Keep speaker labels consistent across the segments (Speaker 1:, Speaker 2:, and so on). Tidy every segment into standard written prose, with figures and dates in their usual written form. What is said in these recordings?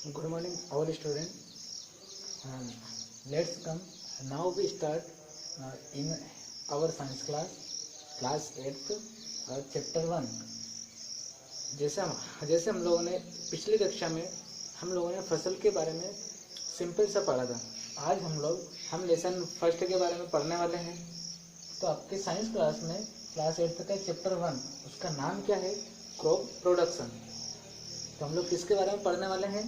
Speaker 1: Good morning, all students. Let's come. Now we start in our science class 8th, chapter 1. जैसे हम लोगों ने पिछली कक्षा में हम लोगों ने फसल के बारे में सिंपल सा पढ़ा था। आज हम लेसन फर्स्ट के बारे में पढ़ने वाले हैं। तो आपके साइंस क्लास में क्लास 8th का चैप्टर 1, उसका नाम क्या है? Crop production. तो हम लोग किसके बारे में पढ़ने वाले हैं?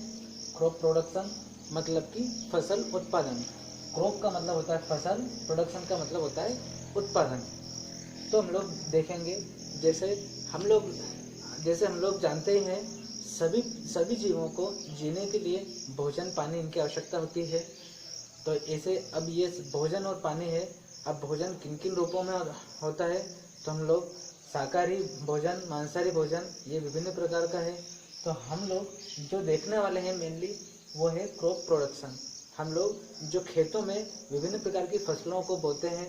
Speaker 1: क्रॉप प्रोडक्शन मतलब कि फसल उत्पादन। क्रॉप का मतलब होता है फसल, प्रोडक्शन का मतलब होता है उत्पादन। तो हम लोग देखेंगे जैसे हम लोग जानते ही हैं, सभी जीवों को जीने के लिए भोजन पानी इनकी आवश्यकता होती है। तो ऐसे अब ये भोजन और पानी है। अब भोजन किन किन रूपों में होता है? तो हम लोग शाकाहारी भोजन, मांसाहारी भोजन, ये विभिन्न प्रकार का है। तो हम लोग जो देखने वाले हैं मेनली वो है क्रॉप प्रोडक्शन। हम लोग जो खेतों में विभिन्न प्रकार की फसलों को बोते हैं,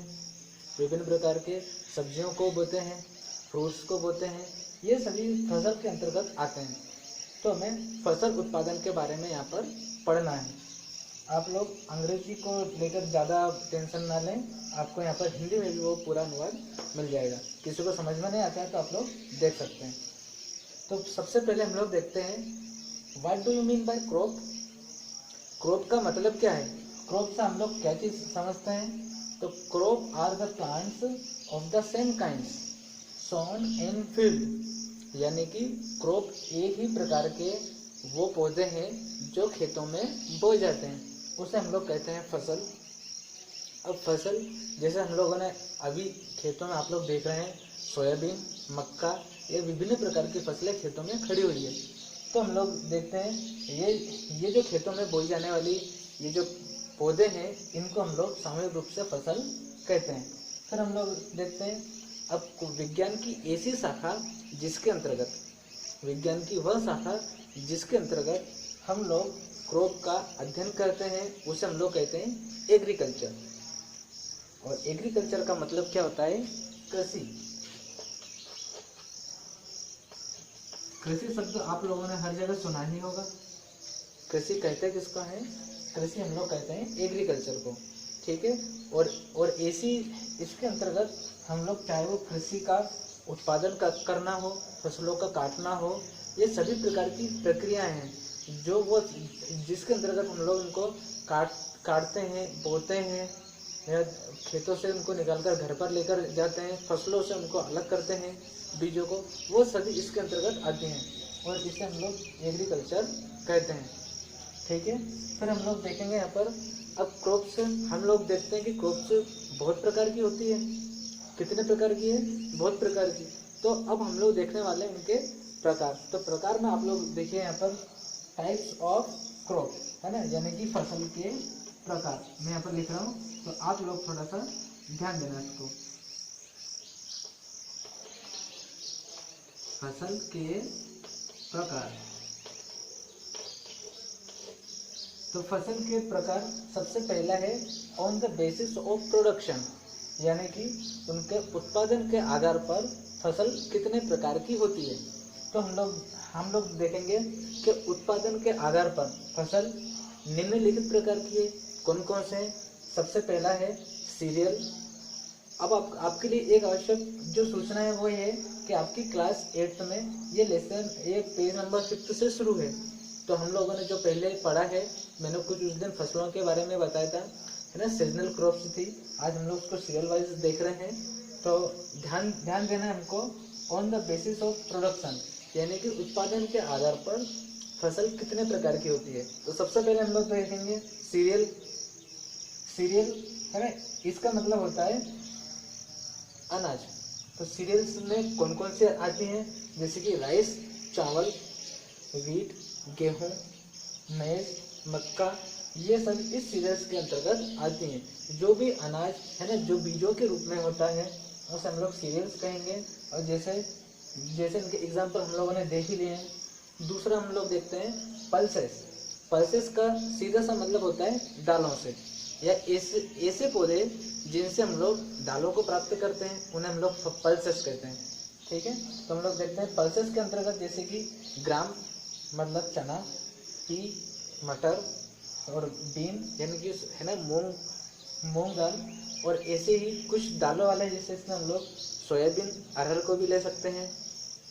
Speaker 1: विभिन्न प्रकार के सब्जियों को बोते हैं, फ्रूट्स को बोते हैं, ये सभी फसल के अंतर्गत आते हैं। तो हमें फसल उत्पादन के बारे में यहाँ पर पढ़ना है। आप लोग अंग्रेजी को लेकर ज़्यादा टेंशन ना लें, आपको यहाँ पर हिंदी में भी वो पूरा अनुवाद मिल जाएगा। किसी को समझ में नहीं आता है तो आप लोग देख सकते हैं। तो सबसे पहले हम लोग देखते हैं what do you mean by crop. Crop का मतलब क्या है? क्रॉप से हम लोग क्या चीज समझते हैं? तो crop are the plants of the same kinds sown in field. यानी कि क्रॉप एक ही प्रकार के वो पौधे हैं जो खेतों में बोए जाते हैं, उसे हम लोग कहते हैं फसल। अब फसल जैसे हम लोगों ने अभी खेतों में आप लोग देख रहे हैं, सोयाबीन, मक्का, ये विभिन्न प्रकार की फसलें खेतों में खड़ी हुई है। तो हम लोग देखते हैं ये जो खेतों में बोई जाने वाली ये जो पौधे हैं, इनको हम लोग सामूहिक रूप से फसल कहते हैं। फिर हम लोग देखते हैं अब विज्ञान की ऐसी शाखा जिसके अंतर्गत जिसके अंतर्गत हम लोग क्रॉप का अध्ययन करते हैं, उसे हम लोग कहते हैं एग्रीकल्चर। और एग्रीकल्चर का मतलब क्या होता है? कृषि। कृषि शब्द आप लोगों ने हर जगह सुना ही होगा। कृषि कहते हैं किसको है? कृषि हम लोग कहते हैं एग्रीकल्चर को, ठीक है। और ऐसी इसके अंतर्गत हम लोग चाहे वो कृषि का उत्पादन करना हो, फसलों का काटना हो, ये सभी प्रकार की प्रक्रियाएं हैं जो वो जिसके अंतर्गत हम लोग उनको काटते हैं, बोते हैं, या खेतों से उनको निकालकर घर पर लेकर जाते हैं, फसलों से उनको अलग करते हैं, बीजों को, वो सभी इसके अंतर्गत आते हैं और इसे हम लोग एग्रीकल्चर कहते हैं, ठीक है। फिर हम लोग देखेंगे यहाँ पर अब क्रॉप्स। हम लोग देखते हैं कि क्रॉप्स बहुत प्रकार की होती है। कितने प्रकार की है? बहुत प्रकार की। तो अब हम लोग देखने वाले हैं उनके प्रकार। तो प्रकार में आप लोग देखिए यहाँ पर टाइप्स ऑफ क्रॉप है ना, यानी कि फसल के प्रकार मैं यहाँ पर लिख रहा हूँ, तो आप लोग थोड़ा सा ध्यान देना इसको। फसल के प्रकार। तो फसल के प्रकार सबसे पहला है on the basis of production, यानी कि उनके उत्पादन के आधार पर फसल कितने प्रकार की होती है। तो हम लोग देखेंगे कि उत्पादन के आधार पर फसल निम्नलिखित प्रकार की है। कौन कौन से? सबसे पहला है सीरियल। अब आपके लिए एक आवश्यक जो सूचना है वो ये है कि आपकी क्लास 8th में ये लेसन एक पेज नंबर 5 से शुरू है। तो हम लोगों ने जो पहले पढ़ा है, मैंने कुछ उस दिन फसलों के बारे में बताया था, है ना, सीजनल क्रॉप्स थी। आज हम लोग उसको सीरियल वाइज देख रहे हैं। तो ध्यान देना है हमको। On the basis of production, यानी कि उत्पादन के आधार पर फसल कितने प्रकार की होती है। तो सबसे पहले हम लोग देखेंगे सीरियल है ना, इसका मतलब होता है अनाज। तो सीरियल्स में कौन कौन से आती हैं? जैसे कि राइस, चावल, वीट, गेहूं, मेज, मक्का, ये सब इस सीरियल्स के अंतर्गत आती हैं। जो भी अनाज है ना, जो बीजों के रूप में होता है, उसे हम लोग सीरियल्स कहेंगे। और जैसे इनके एग्जाम्पल हम लोगों ने देख ही लिए हैं। दूसरा हम लोग देखते हैं पल्सेस का सीधा सा मतलब होता है दालों से, या ऐसे पौधे जिनसे हम लोग दालों को प्राप्त करते हैं, उन्हें हम लोग पल्सेस कहते हैं, ठीक है। तो हम लोग देखते हैं पल्सेस के अंतर्गत जैसे कि ग्राम मतलब चना, पी मटर और बीन यानी कि है ना मूंग दाल, और ऐसे ही कुछ दालों वाले जैसे इसमें हम लोग सोयाबीन अरहर को भी ले सकते हैं,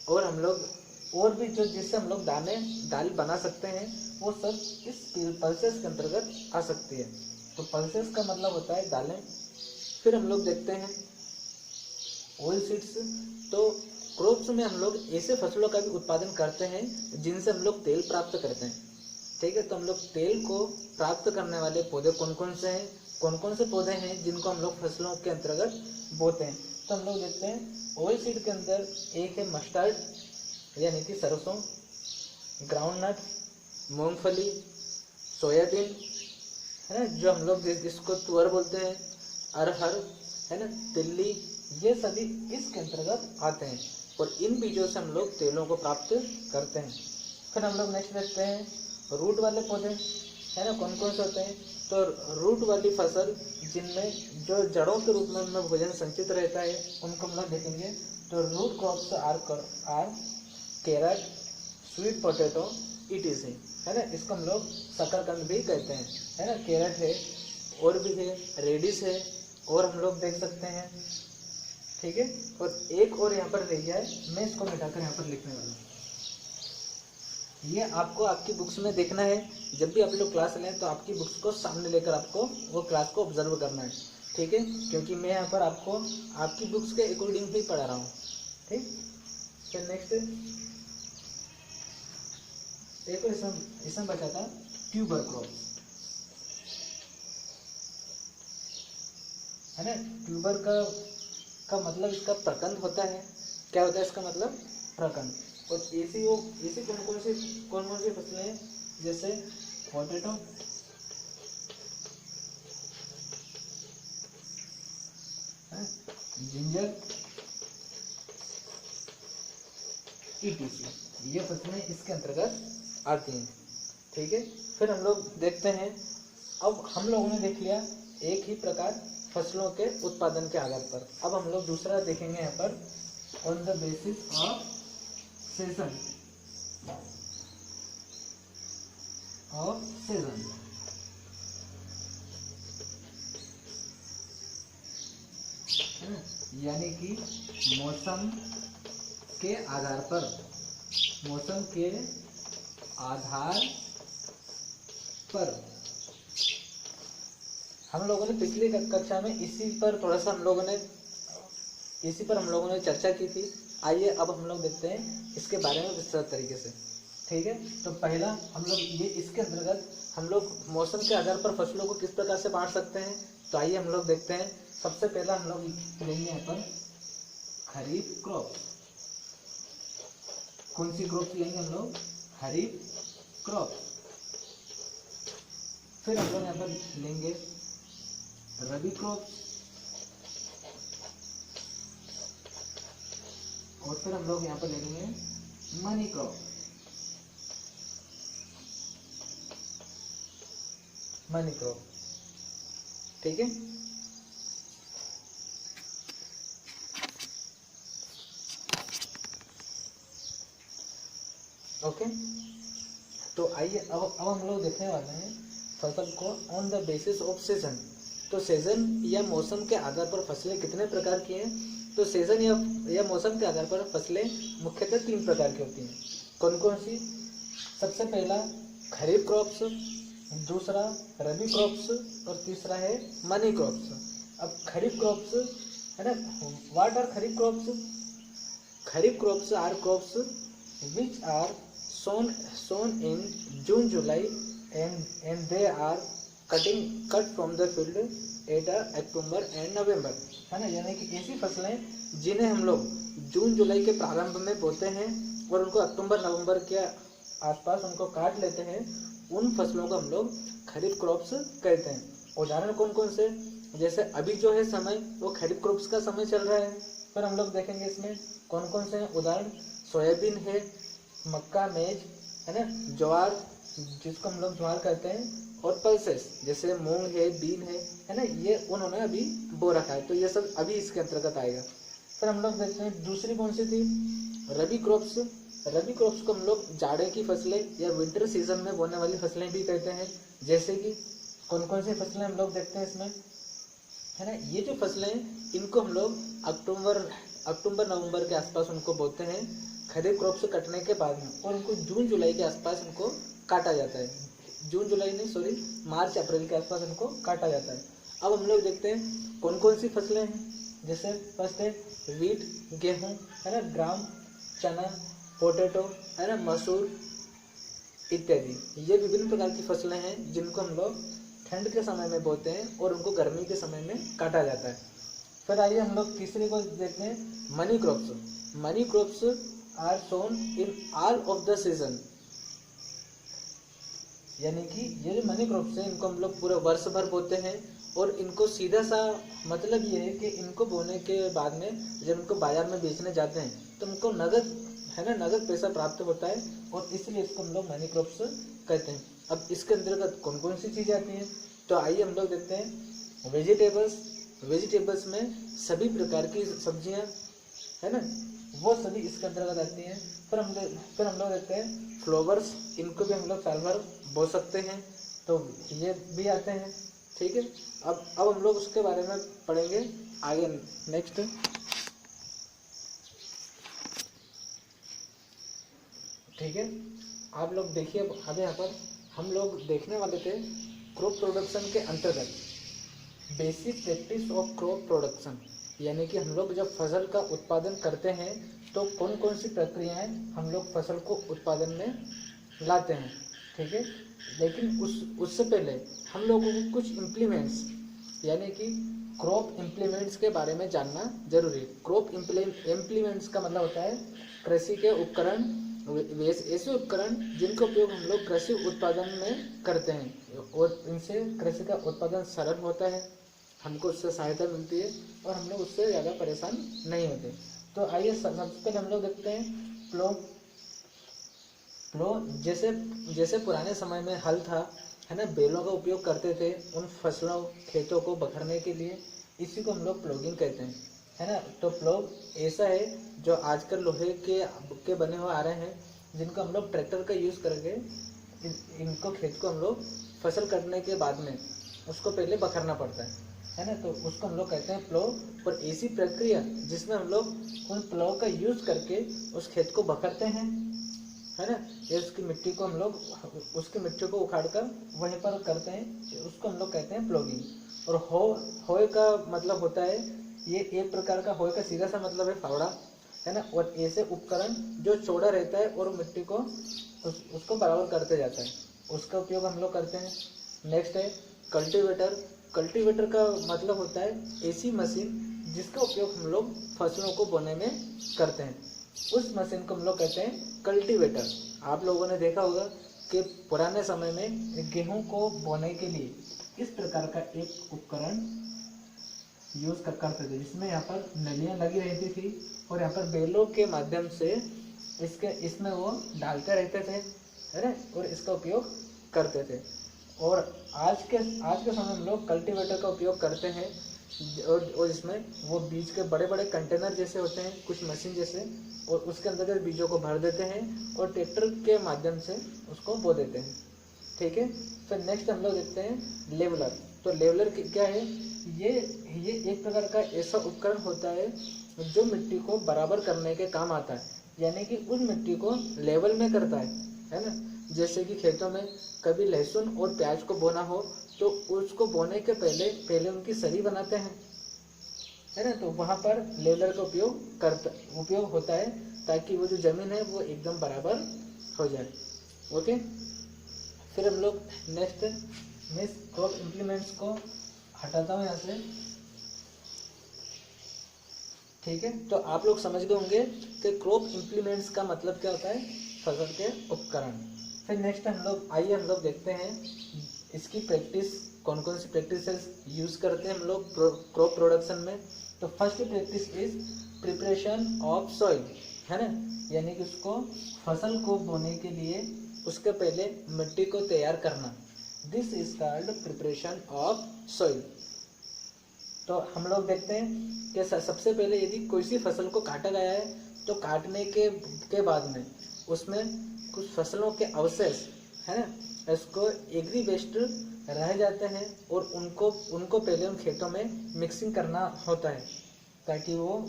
Speaker 1: और हम लोग और भी जो जिससे हम लोग दाल बना सकते हैं वो सब इस पल्सेस के अंतर्गत आ सकती है। तो पल्सेस का मतलब होता है दालें। फिर हम लोग देखते हैं ऑयल सीड्स। तो क्रॉप्स में हम लोग ऐसे फसलों का भी उत्पादन करते हैं जिनसे हम लोग तेल प्राप्त करते हैं। ठीक है, तो हम लोग तेल को प्राप्त करने वाले पौधे कौन कौन से हैं, कौन कौन से पौधे हैं जिनको हम लोग फसलों के अंतर्गत बोते हैं। तो हम लोग देखते हैं ऑयल सीड के अंदर एक है मस्टर्ड यानी कि सरसों, ग्राउंडनट, मूंगफली, सोयाबीन, है ना, जो हम लोग जिसको तुअर बोलते हैं, अरहर, है ना, तिल्ली, ये सभी इसके अंतर्गत आते हैं, और इन बीजों से हम लोग तेलों को प्राप्त करते हैं। फिर हम लोग नेक्स्ट देखते हैं रूट वाले पौधे, है ना, कौन कौन से होते हैं। तो रूट वाली फसल जिनमें जो जड़ों के रूप में उनमें भोजन संचित रहता है उनको हम लोग देखेंगे। तो root crops are carrot, sweet potato, ETC, है ना, इसको हम लोग शकरकंद भी कहते हैं, है ना। कैरेट है, और भी है, रेडिश है, और हम लोग देख सकते हैं, ठीक है। और एक और यहाँ पर रह गया है, मैं इसको मिटाकर यहाँ पर लिखने वाला हूँ। ये आपको आपकी बुक्स में देखना है। जब भी आप लोग क्लास लें तो आपकी बुक्स को सामने लेकर आपको वो क्लास को ऑब्जर्व करना है, ठीक है, क्योंकि मैं यहाँ पर आपको आपकी बुक्स के अकॉर्डिंग ही पढ़ा रहा हूँ, ठीक। फिर नेक्स्ट एक और इसमें बचा था ट्यूबर क्रॉप्स, है ना। ट्यूबर का मतलब इसका प्रकंद होता है। क्या होता है इसका मतलब? प्रकंद। और ऐसी कौन कौन सी फसलें हैं, जैसे पोटैटो, जिंजर, ETC, ये फसलें इसके अंतर्गत आती हैं, ठीक है। फिर हम लोग देखते हैं, अब हम लोगों ने देख लिया एक ही प्रकार फसलों के उत्पादन के आधार पर। अब हम लोग दूसरा देखेंगे यहाँ पर on the basis off season है ना, यानी कि मौसम के आधार पर हम लोगों ने पिछली कक्षा में इसी पर हम लोगों ने चर्चा की थी। आइए अब हम लोग देखते हैं इसके बारे में विस्तृत तरीके से, ठीक है। तो पहला हम लोग ये इसके अंतर्गत हम लोग मौसम के आधार पर फसलों को किस प्रकार से बांट सकते हैं। तो आइए हम लोग देखते हैं। सबसे पहला हम लोग लेंगे यहाँ पर खरीफ क्रॉप। कौन सी क्रॉप लेंगे हम लोग? खरीफ क्रॉप। फिर हम लोग यहाँ पर लेंगे रबी क्रॉप, और फिर हम लोग यहाँ पर लेंगे मनी क्रॉप। ठीक है। ओके, तो आइए अब हम लोग देखने वाले हैं फसल को on the basis off season. तो सीजन या मौसम के आधार पर फसलें कितने प्रकार की हैं? तो सीजन या मौसम के आधार पर फसलें मुख्यतः 3 प्रकार की होती हैं। कौन कौन सी? सबसे पहला खरीफ क्रॉप्स, दूसरा रबी क्रॉप्स, और तीसरा है मनी क्रॉप्स। अब खरीफ क्रॉप्स, है ना, what are kharif crops? Kharif crops are crops which are sown in June, July, and they are cut from the field at October and November, है ना। यानी कि ऐसी फसलें जिन्हें हम लोग जून जुलाई के प्रारंभ में बोते हैं और उनको अक्टूबर नवंबर के आसपास उनको काट लेते हैं, उन फसलों को हम लोग खरीफ क्रॉप्स कहते हैं। उदाहरण कौन कौन से? जैसे अभी जो है समय वो खरीफ क्रॉप्स का समय चल रहा है। फिर हम लोग देखेंगे इसमें कौन कौन से हैं उदाहरण। सोयाबीन है, मक्का, मेज, है ना, ज्वार जिसको हम लोग ज्वार कहते हैं, और पल्सेस जैसे मूंग है, बीन है ना, ये उन्होंने अभी बो रखा है, तो ये सब अभी इसके अंतर्गत आएगा। फिर हम लोग देखते हैं दूसरी कौन सी थी? रबी क्रॉप्स को हम लोग जाड़े की फसलें या विंटर सीजन में बोने वाली फसलें भी कहते हैं। जैसे कि कौन कौन सी फसलें हम लोग देखते हैं इसमें, है ना। ये जो फसलें हैं इनको हम लोग अक्टूबर नवंबर के आसपास उनको बोते हैं खरीफ क्रॉप से कटने के बाद में, और उनको जून जुलाई के आसपास इनको काटा जाता है। जून जुलाई नहीं, सॉरी, मार्च अप्रैल के आसपास इनको काटा जाता है। अब हम लोग देखते हैं कौन कौन सी फसलें हैं। जैसे फर्स्ट है वीट, गेहूँ, है ना, ग्राम, चना, पोटैटो, है ना, मसूर इत्यादि। ये विभिन्न प्रकार की फसलें हैं जिनको हम लोग ठंड के समय में बोते हैं और उनको गर्मी के समय में काटा जाता है। फिर आइए हम लोग तीसरे को देखते हैं money crops are sown in all of the season. यानी कि ये जो मनी क्रॉप्स है इनको हम लोग पूरे वर्ष भर बोते हैं, और इनको सीधा सा मतलब ये है कि इनको बोने के बाद में जब इनको बाजार में बेचने जाते हैं तो उनको नगद, है ना, नगद पैसा प्राप्त होता है, और इसलिए इसको हम लोग मनी क्रॉप्स कहते हैं। अब इसके अंतर्गत कौन कौन सी चीज़ें आती हैं, तो आइए हम लोग देखते हैं वेजिटेबल्स में सभी प्रकार की सब्जियां, है ना, वो सभी इसके अंतर्गत आती हैं। फिर हम लोग देखते हैं फ्लावर्स, इनको भी हम लोग साल भर बो सकते हैं, तो ये भी आते हैं। ठीक है, अब हम लोग उसके बारे में पढ़ेंगे आगे। नेक्स्ट, ठीक है, आप लोग देखिए। अब यहाँ पर हम लोग देखने वाले थे क्रॉप प्रोडक्शन के अंतर्गत basic practice of crop production, यानी कि हम लोग जब फसल का उत्पादन करते हैं तो कौन कौन सी प्रक्रियाएं हम लोग फसल को उत्पादन में लाते हैं। ठीक है, लेकिन उससे पहले हम लोगों को कुछ इम्प्लीमेंट्स, यानी कि क्रॉप इम्प्लीमेंट्स के बारे में जानना जरूरी है। क्रॉप इम्प्लीमेंट्स का मतलब होता है कृषि के उपकरण, ऐसे उपकरण जिनका उपयोग हम लोग कृषि उत्पादन में करते हैं, और इनसे कृषि का उत्पादन सरल होता है, हमको उससे सहायता मिलती है, और हम लोग उससे ज़्यादा परेशान नहीं होते। तो आइए सबसे पहले हम लोग देखते हैं प्लो। जैसे पुराने समय में हल था, है ना, बैलों का उपयोग करते थे उन फसलों खेतों को बखरने के लिए, इसी को हम लोग प्लॉगिंग कहते हैं, है ना। तो प्लॉग ऐसा है जो आजकल लोहे के बने हुए आ रहे हैं, जिनको हम लोग ट्रैक्टर का यूज़ करके इनको खेत को हम लोग फसल कटने के बाद में उसको पहले बखरना पड़ता है ना, तो उसको हम लोग कहते हैं प्लो। और ऐसी प्रक्रिया जिसमें हम लोग उन प्लो का यूज़ करके उस खेत को बखरते हैं, है ना, ये उसकी मिट्टी को हम लोग उसकी मिट्टी को उखाड़ कर वहीं पर करते हैं, उसको हम लोग कहते हैं प्लॉगिंग। और होए का मतलब होता है, ये एक प्रकार का होए का सीधा सा मतलब है फावड़ा, है ना, और ऐसे उपकरण जो चौड़ा रहता है और मिट्टी को उसको बराबर करते जाता है, उसका उपयोग हम लोग करते हैं। नेक्स्ट है कल्टीवेटर का मतलब होता है ऐसी मशीन जिसका उपयोग हम लोग फसलों को बोने में करते हैं, उस मशीन को हम लोग कहते हैं कल्टीवेटर। आप लोगों ने देखा होगा कि पुराने समय में गेहूं को बोने के लिए इस प्रकार का एक उपकरण यूज करते थे, जिसमें यहाँ पर नलियाँ लगी रहती थी, और यहाँ पर बैलों के माध्यम से इसमें वो डालते रहते थे, है ना, और इसका उपयोग करते थे। और आज के समय में हम लोग कल्टीवेटर का उपयोग करते हैं, और इसमें वो बीज के बड़े बड़े कंटेनर जैसे होते हैं, कुछ मशीन जैसे, और उसके अंदर बीजों को भर देते हैं और ट्रैक्टर के माध्यम से उसको बो देते हैं। ठीक है, फिर नेक्स्ट हम लोग देखते हैं लेवलर। तो लेवलर क्या है, ये एक प्रकार का ऐसा उपकरण होता है जो मिट्टी को बराबर करने के काम आता है, यानी कि उन मिट्टी को लेवल में करता है ना। जैसे कि खेतों में कभी लहसुन और प्याज को बोना हो तो उसको बोने के पहले उनकी सरी बनाते हैं, है ना, तो वहाँ पर लेवलर का उपयोग होता है ताकि वो जो जमीन है वो एकदम बराबर हो जाए। ओके, फिर हम लोग नेक्स्ट मिस क्रॉप इम्प्लीमेंट्स को हटाता हूँ यहाँ से। ठीक है, तो आप लोग समझ गए होंगे कि क्रॉप इम्प्लीमेंट्स का मतलब क्या होता है, फसल के उपकरण। फिर नेक्स्ट आइए हम लोग देखते हैं इसकी प्रैक्टिस, कौन कौन सी प्रैक्टिस यूज़ करते हैं हम लोग क्रॉप प्रोडक्शन में। तो first practice is preparation of soil, है ना, यानी कि उसको फसल को बोने के लिए उसके पहले मिट्टी को तैयार करना। This is called preparation of soil. तो हम लोग देखते हैं कि सबसे पहले यदि कोई सी फसल को काटा गया है तो काटने के बाद में उसमें कुछ फसलों के अवशेष है ना, इसको एग्री वेस्ट रह जाते हैं और उनको पहले उन खेतों में मिक्सिंग करना होता है ताकि वो,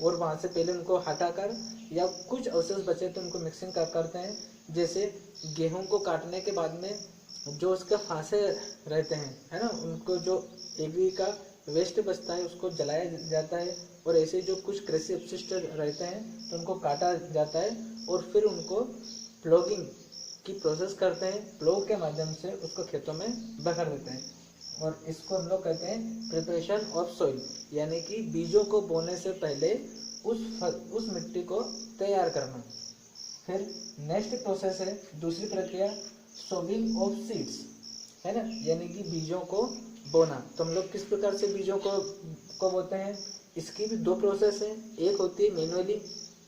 Speaker 1: और वहाँ से पहले उनको हटाकर या कुछ अवशेष बचे तो उनको मिक्सिंग करते हैं। जैसे गेहूं को काटने के बाद में जो उसके फांसे रहते हैं है ना, उनको जो एग्री का वेस्ट बचता है उसको जलाया जाता है, और ऐसे जो कुछ कृषि अपशिष्ट रहते हैं तो उनको काटा जाता है और फिर उनको प्लॉगिंग की प्रोसेस करते हैं। प्लॉग के माध्यम से उसको खेतों में बखर देते हैं और इसको हम लोग कहते हैं प्रिपरेशन ऑफ सॉइल, यानी कि बीजों को बोने से पहले उस मिट्टी को तैयार करना। फिर नेक्स्ट प्रोसेस है, दूसरी प्रक्रिया सोविंग ऑफ सीड्स है ना, यानी कि बीजों को बोना। तो हम लोग किस प्रकार से बीजों को बोते हैं, इसकी भी दो प्रोसेस है, एक होती है मैनुअली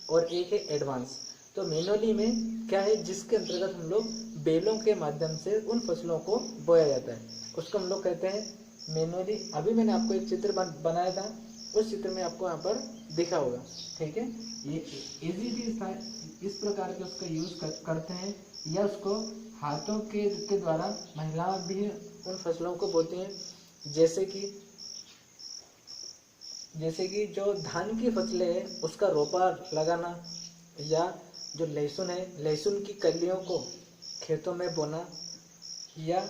Speaker 1: और एक है एडवांस। तो मैनुअली में क्या है, जिसके अंतर्गत हम लोग बेलों के माध्यम से उन फसलों को बोया जाता है, उसको हम लोग कहते हैं मैनुअली। अभी मैंने आपको एक चित्र बनाया था, उस चित्र में आपको यहाँ पर दिखा होगा, ठीक है। ये इजी था, इस प्रकार के उसका यूज करते हैं, या उसको हाथों के द्वारा महिला भी उन फसलों को बोती हैं। जैसे कि जो धान की फसलें है उसका रोपा लगाना, या जो लहसुन है, लहसुन की कलियों को खेतों में बोना, या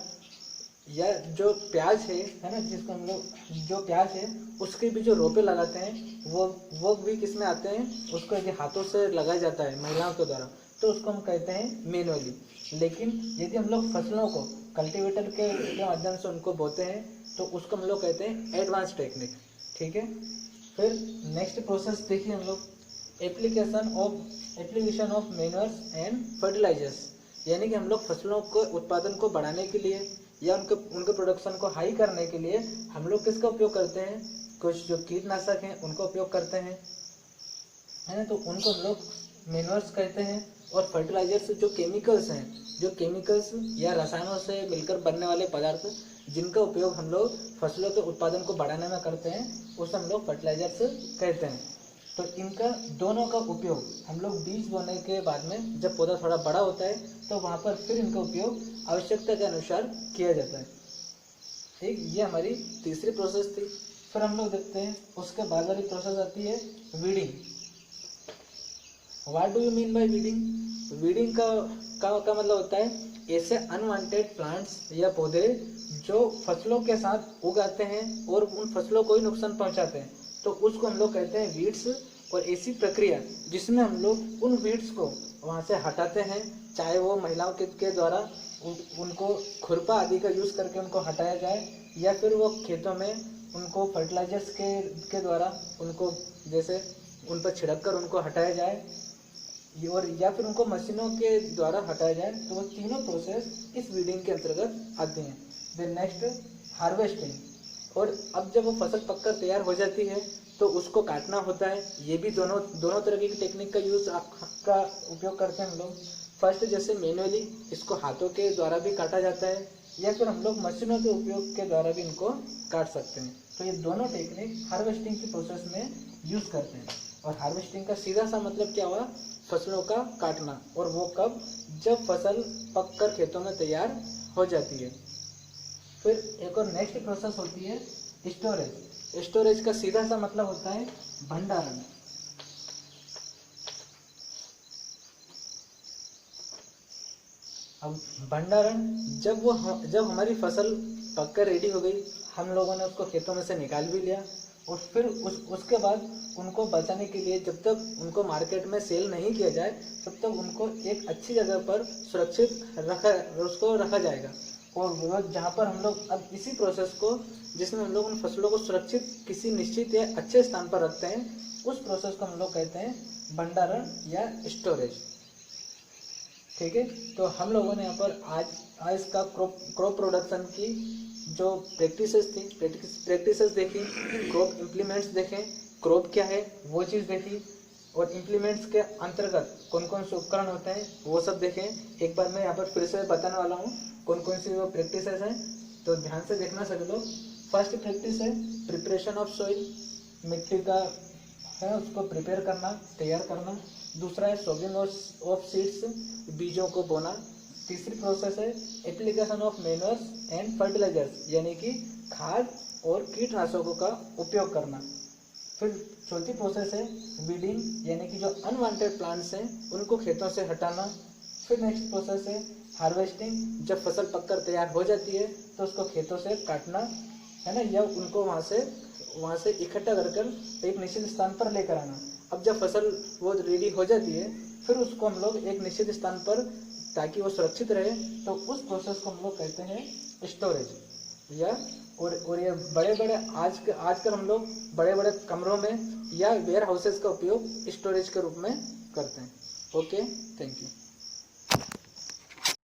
Speaker 1: जो प्याज है ना, जिसको हम लोग जो प्याज है उसके भी जो रोपे लगाते हैं वो भी किस में आते हैं, उसको यदि हाथों से लगाया जाता है महिलाओं के द्वारा तो उसको हम कहते हैं मैनुअली। लेकिन यदि हम लोग फसलों को कल्टीवेटर के माध्यम से उनको बोते हैं तो उसको हम लोग कहते हैं एडवांस टेक्निक, ठीक है। फिर नेक्स्ट प्रोसेस देखिए हम लोग, application of manures and fertilisers, यानी कि हम लोग फसलों को उत्पादन को बढ़ाने के लिए या उनके प्रोडक्शन को हाई करने के लिए हम लोग किसका उपयोग करते हैं, कुछ जो कीटनाशक हैं उनका उपयोग करते हैं, है ना। तो उनको हम लोग मैन्योर्स कहते हैं। और फर्टिलाइजर्स जो केमिकल्स या रसायनों से मिलकर बनने वाले पदार्थ जिनका उपयोग हम लोग फसलों के उत्पादन को बढ़ाने में करते हैं, उसे हम लोग फर्टिलाइजर्स कहते हैं। तो इनका दोनों का उपयोग हम लोग बीज बोने के बाद में जब पौधा थोड़ा बड़ा होता है तो वहाँ पर फिर इनका उपयोग आवश्यकता के अनुसार किया जाता है, ठीक। ये हमारी तीसरी प्रोसेस थी। फिर हम लोग देखते हैं उसके बाद वाली प्रोसेस आती है weeding. What do you mean by weeding? Weeding का मतलब होता है ऐसे अनवांटेड प्लांट्स या पौधे जो फसलों के साथ उगाते हैं और उन फसलों को ही नुकसान पहुंचाते हैं, तो उसको हम लोग कहते हैं वीड्स। और ऐसी प्रक्रिया जिसमें हम लोग उन वीड्स को वहाँ से हटाते हैं, चाहे वो महिलाओं के द्वारा उनको खुरपा आदि का यूज़ करके उनको हटाया जाए, या फिर वो खेतों में उनको फर्टिलाइजर्स के द्वारा उनको जैसे उन पर छिड़क कर उनको हटाया जाए, और या फिर उनको मशीनों के द्वारा हटाया जाए। तो वो तीनों प्रोसेस इस वीडिंग के अंतर्गत आते हैं। देन नेक्स्ट हार्वेस्टिंग, और अब जब वो फसल पककर तैयार हो जाती है तो उसको काटना होता है। ये भी दोनों तरह की टेक्निक का उपयोग करते हैं हम लोग। फर्स्ट जैसे मैनुअली इसको हाथों के द्वारा भी काटा जाता है, या फिर हम लोग मशीनों के उपयोग के द्वारा भी इनको काट सकते हैं। तो ये दोनों टेक्निक हार्वेस्टिंग की प्रोसेस में यूज करते हैं। और हार्वेस्टिंग का सीधा सा मतलब क्या हुआ, फसलों का काटना, और वो कब, जब फसल पककर खेतों में तैयार हो जाती है। फिर एक और नेक्स्ट प्रोसेस होती है स्टोरेज। स्टोरेज का सीधा सा मतलब होता है भंडारण। अब भंडारण जब हमारी फसल पककर रेडी हो गई, हम लोगों ने उसको खेतों में से निकाल भी लिया, और फिर उसके बाद उनको बचाने के लिए जब तक उनको मार्केट में सेल नहीं किया जाए तब तक उनको एक अच्छी जगह पर सुरक्षित रखा जाएगा। और वो जहाँ पर हम लोग अब इसी प्रोसेस को, जिसमें हम लोग उन फसलों को सुरक्षित किसी निश्चित या अच्छे स्थान पर रखते हैं, उस प्रोसेस को हम लोग कहते हैं भंडारण या स्टोरेज, ठीक है। तो हम लोगों ने यहाँ पर आज का क्रॉप प्रोडक्शन की जो प्रैक्टिसेस देखी, क्रॉप इम्प्लीमेंट्स देखें, क्रॉप क्या है वो चीज़ देखी, और इम्प्लीमेंट्स के अंतर्गत कौन कौन से उपकरण होते हैं वो सब देखें। एक बार मैं यहाँ पर फिर से बताने वाला हूँ कौन कौन सी वो प्रैक्टिसेस हैं, तो ध्यान से देखना सभी लोग। फर्स्ट प्रैक्टिस है प्रिपरेशन ऑफ सॉइल, मिट्टी का है, उसको प्रिपेयर करना, तैयार करना। दूसरा है सोविंग ऑफ सीड्स, बीजों को बोना। तीसरी प्रोसेस है application of manures and fertilisers, यानी कि खाद और कीटनाशकों का उपयोग करना। फिर चौथी प्रोसेस है वीडिंग, यानी कि जो अनवांटेड प्लांट्स हैं उनको खेतों से हटाना। फिर नेक्स्ट प्रोसेस है हार्वेस्टिंग, जब फसल पककर तैयार हो जाती है तो उसको खेतों से काटना, है ना, या उनको वहाँ से इकट्ठा कर एक निश्चित स्थान पर लेकर आना। अब जब फसल वो रेडी हो जाती है फिर उसको हम लोग एक निश्चित स्थान पर, ताकि वो सुरक्षित रहे, तो उस प्रोसेस को हम लोग कहते हैं स्टोरेज। या और ये बड़े बड़े आजकल हम लोग बड़े बड़े कमरों में या वेयर हाउसेस का उपयोग स्टोरेज के रूप में करते हैं। Okay, thank you.